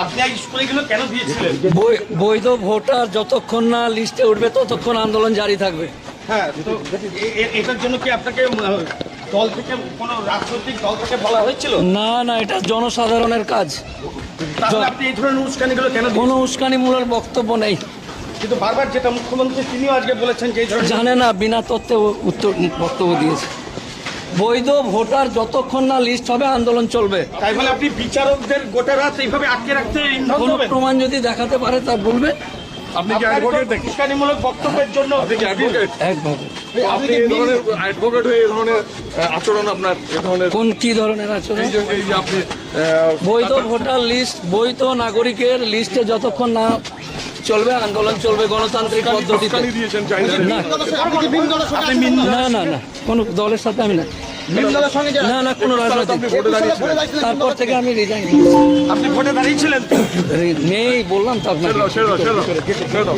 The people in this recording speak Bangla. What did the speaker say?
আপনি এই স্কুলগুলো কেন দিয়েছিলেন? বৈধ ভোটার যতক্ষণ না লিস্টে উঠবে ততক্ষণ আন্দোলন জারি থাকবে। হ্যাঁ, তো এটার জন্য কি আপনাকে দল থেকে কোনো রাজনৈতিক দল থেকে বলা হয়েছিল? না না, এটা জনসাধারণের কাজ। তাহলে আপনি এই ধরনের উস্কানিগুলো কেন? কোনো উস্কানিমূলক বক্তব্য নেই। কিন্তু বারবার যেটা মুখ্যমন্ত্রী তিনিও আজকে বলেছেন যে এই ধরনের জানে না, বিনা তথ্যে উত্তর বক্তব্য দিয়েছে। বৈধ ভোটার যতক্ষণ না লিস্ট হবে আন্দোলন চলবে। তাই বলে আপনি বিচারকদের গোটা রাত এইভাবে আটকে রাখতে কোনো প্রমাণ যদি দেখাতে পারে তা বলবে। আপনি কি অ্যাডভোকেট? উস্কানিমূলক বক্তব্যের জন্য আপনি কি অ্যাডভোকেট? একভাবে আপনি এই ধরনের অ্যাডভোকেট হয়ে এই ধরনের আচরণ আপনার এই ধরনের কি ধরনের আচরণ? এই যে আপনি বৈধ ভোটার লিস্ট, বৈধ নাগরিকের লিস্টে যতক্ষণ না চলবে আন্দোলন চলবে গণতান্ত্রিক পদ্ধতিতে। উস্কানি দিয়েছেন চাইনার। না না না, কোনো দলের সাথে আমি না। না না, কোনো রাজনৈতিক। ভোটে দাঁড়িয়েছিলেন। তারপর থেকে আমি রিজাইন আপনি ভোটে দাঁড়িয়েছিলেন? নেই, বললাম তো আপনাকে। ছেড়ে দাও